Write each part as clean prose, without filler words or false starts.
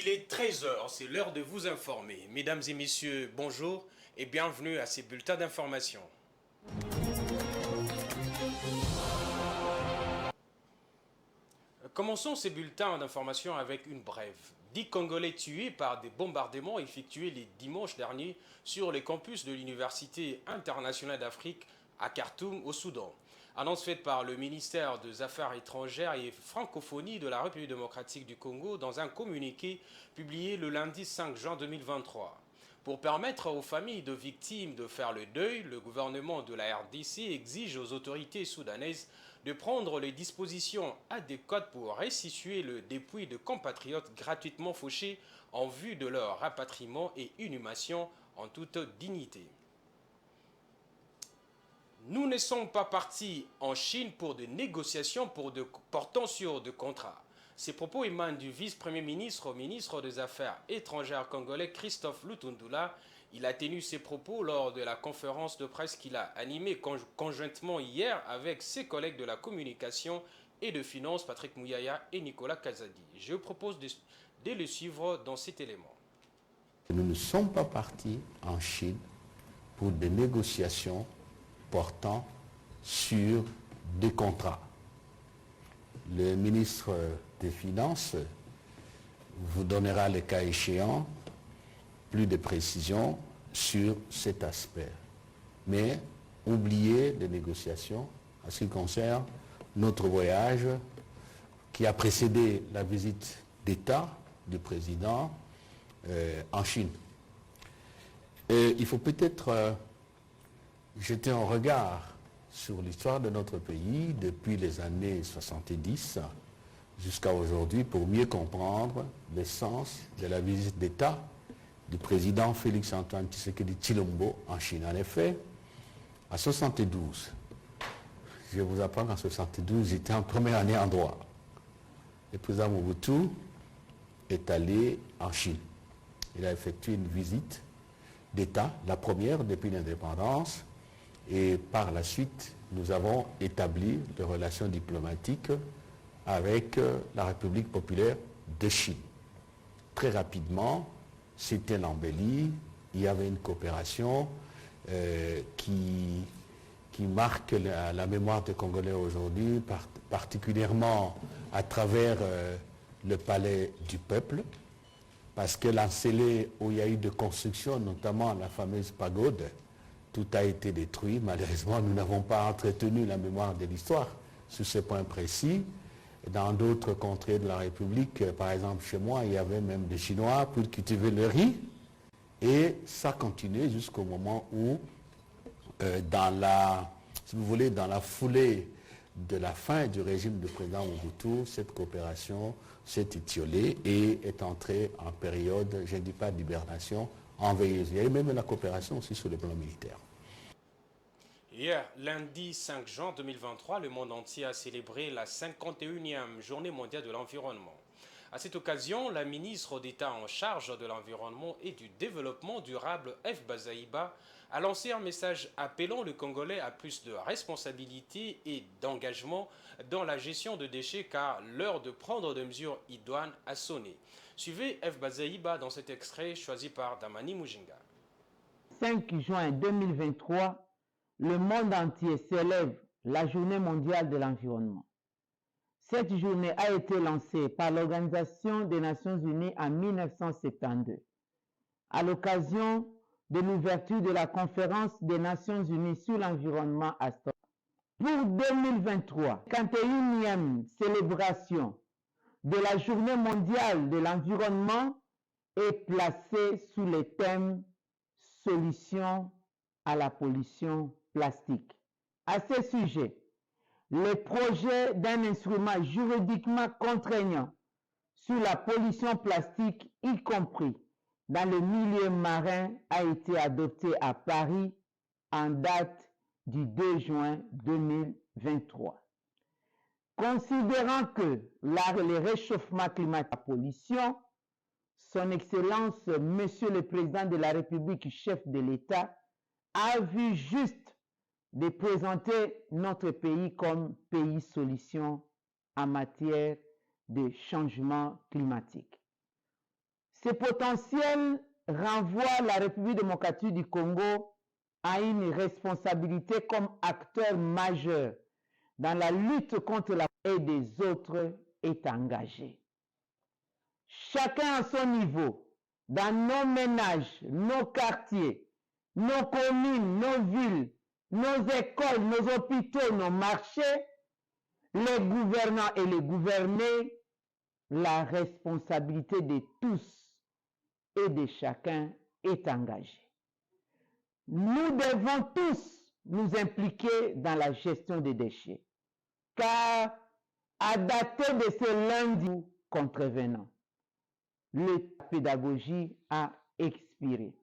Il est 13 heures, c'est l'heure de vous informer. Mesdames et messieurs, bonjour et bienvenue à ces bulletins d'information. Commençons ces bulletins d'information avec une brève. 10 Congolais tués par des bombardements effectués les dimanches derniers sur les campus de l'Université internationale d'Afrique à Khartoum, au Soudan. Annonce faite par le ministère des Affaires étrangères et francophonie de la République démocratique du Congo dans un communiqué publié le lundi 5 juin 2023. Pour permettre aux familles de victimes de faire le deuil, le gouvernement de la RDC exige aux autorités soudanaises de prendre les dispositions adéquates pour restituer le dépouille de compatriotes gratuitement fauchés en vue de leur rapatriement et inhumation en toute dignité. Nous ne sommes pas partis en Chine pour des négociations portant sur des contrats. Ces propos émanent du vice-premier ministre au ministre des Affaires étrangères congolais Christophe Lutundula. Il a tenu ses propos lors de la conférence de presse qu'il a animée conjointement hier avec ses collègues de la communication et de finances Patrick Mouyaya et Nicolas Kazadi. Je vous propose de le suivre dans cet élément. Nous ne sommes pas partis en Chine pour des négociations portant sur des contrats. Le ministre des Finances vous donnera le cas échéant plus de précisions sur cet aspect. Mais oubliez les négociations en ce qui concerne notre voyage qui a précédé la visite d'État du président en Chine. Et il faut peut-être jeter un regard sur l'histoire de notre pays depuis les années 70 jusqu'à aujourd'hui pour mieux comprendre l'essence de la visite d'État du président Félix-Antoine Tshisekedi Tshilombo en Chine. En effet, à 72, je vous apprends qu'en 72, j'étais en première année en droit. Le président Mobutu est allé en Chine. Il a effectué une visite d'État, la première depuis l'indépendance, et par la suite, nous avons établi des relations diplomatiques avec la République populaire de Chine. Très rapidement, c'était l'embellie, il y avait une coopération qui marque la mémoire des Congolais aujourd'hui, particulièrement à travers le palais du peuple, parce que l'encelé où il y a eu de construction, notamment la fameuse pagode, tout a été détruit. Malheureusement, nous n'avons pas entretenu la mémoire de l'histoire sur ce point précis. Dans d'autres contrées de la République, par exemple chez moi, il y avait même des Chinois pour cultiver le riz. Et ça continuait jusqu'au moment où, si vous voulez, dans la foulée de la fin du régime du président Mobutu, cette coopération s'est étiolée et est entrée en période, je ne dis pas d'hibernation, enveilleuse. Il y a eu même la coopération aussi sur le plan militaire. Hier, lundi 5 juin 2023, le monde entier a célébré la 51e journée mondiale de l'environnement. À cette occasion, la ministre d'État en charge de l'environnement et du développement durable, F. Bazaïba, a lancé un message appelant le Congolais à plus de responsabilité et d'engagement dans la gestion de déchets car l'heure de prendre des mesures idoines a sonné. Suivez F. Bazaïba dans cet extrait choisi par Damani Mujinga. 5 juin 2023, le monde entier célèbre la Journée mondiale de l'environnement. Cette journée a été lancée par l'Organisation des Nations Unies en 1972, à l'occasion de l'ouverture de la Conférence des Nations Unies sur l'environnement à Stockholm. Pour 2023, 51e célébration de la Journée mondiale de l'environnement est placée sous le thème « Solutions à la pollution plastique ». À ce sujet, le projet d'un instrument juridiquement contraignant sur la pollution plastique, y compris dans le milieu marin, a été adopté à Paris en date du 2 juin 2023. Considérant que le réchauffement climatique et la pollution, Son Excellence, Monsieur le Président de la République, chef de l'État, a vu juste de présenter notre pays comme pays solution en matière de changement climatique. Ce potentiel renvoie la République démocratique du Congo à une responsabilité comme acteur majeur dans la lutte contre la et des autres est engagé. Chacun à son niveau, dans nos ménages, nos quartiers, nos communes, nos villes, nos écoles, nos hôpitaux, nos marchés, les gouvernants et les gouvernés, la responsabilité de tous et de chacun est engagée. Nous devons tous nous impliquer dans la gestion des déchets, car à dater de ce lundi contrevenant, la pédagogie a expiré.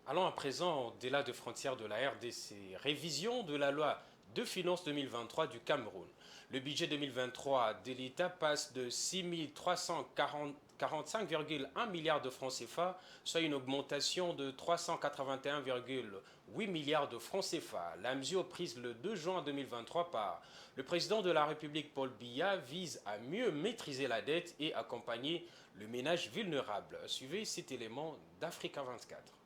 Allons à présent au-delà des frontières de la RDC. Révision de la loi de finances 2023 du Cameroun. Le budget 2023 de l'État passe de 6 345,1 milliards de francs CFA, soit une augmentation de 381,8 milliards de francs CFA. La mesure prise le 2 juin 2023 par le président de la République Paul Biya vise à mieux maîtriser la dette et accompagner le ménage vulnérable. Suivez cet élément d'Africa 24.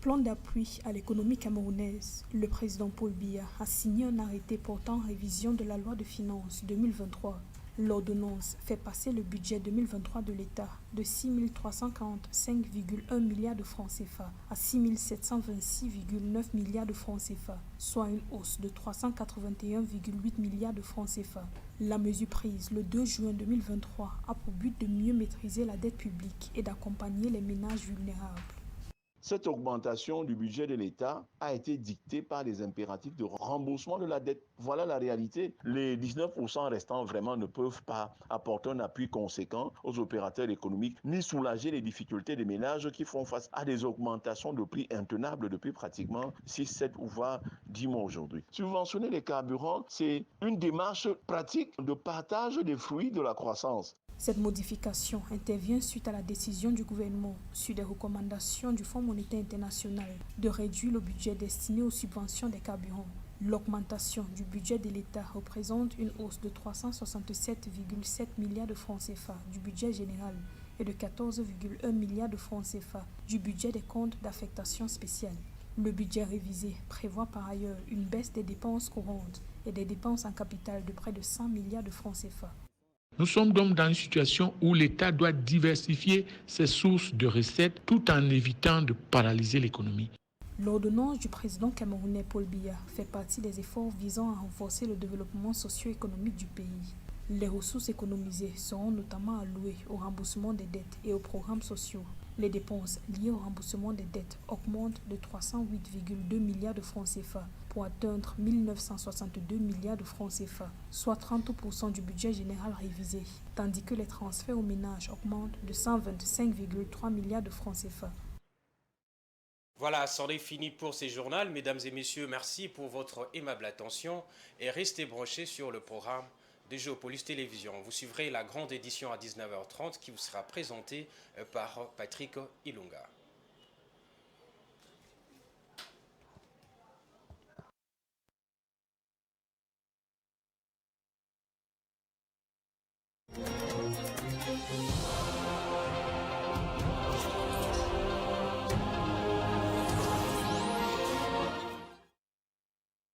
Plan d'appui à l'économie camerounaise, le président Paul Biya a signé un arrêté portant révision de la loi de finances 2023. L'ordonnance fait passer le budget 2023 de l'État de 6 345,1 milliards de francs CFA à 6 726,9 milliards de francs CFA, soit une hausse de 381,8 milliards de francs CFA. La mesure prise le 2 juin 2023 a pour but de mieux maîtriser la dette publique et d'accompagner les ménages vulnérables. Cette augmentation du budget de l'État a été dictée par les impératifs de remboursement de la dette. Voilà la réalité. Les 19% restants vraiment ne peuvent pas apporter un appui conséquent aux opérateurs économiques ni soulager les difficultés des ménages qui font face à des augmentations de prix intenables depuis pratiquement 6, 7 ou voire 10 mois aujourd'hui. Subventionner les carburants, c'est une démarche pratique de partage des fruits de la croissance. Cette modification intervient suite à la décision du gouvernement, sur des recommandations du Fonds monétaire international, de réduire le budget destiné aux subventions des carburants. L'augmentation du budget de l'État représente une hausse de 367,7 milliards de francs CFA du budget général et de 14,1 milliards de francs CFA du budget des comptes d'affectation spéciale. Le budget révisé prévoit par ailleurs une baisse des dépenses courantes et des dépenses en capital de près de 100 milliards de francs CFA. Nous sommes donc dans une situation où l'État doit diversifier ses sources de recettes tout en évitant de paralyser l'économie. L'ordonnance du président camerounais Paul Biya fait partie des efforts visant à renforcer le développement socio-économique du pays. Les ressources économisées seront notamment allouées au remboursement des dettes et aux programmes sociaux. Les dépenses liées au remboursement des dettes augmentent de 308,2 milliards de francs CFA pour atteindre 1962 milliards de francs CFA, soit 30% du budget général révisé, tandis que les transferts aux ménages augmentent de 125,3 milliards de francs CFA. Voilà, c'en est fini pour ces journaux. Mesdames et messieurs, merci pour votre aimable attention et restez branchés sur le programme de Géopolis Télévision. Vous suivrez la grande édition à 19h30 qui vous sera présentée par Patrick Ilunga.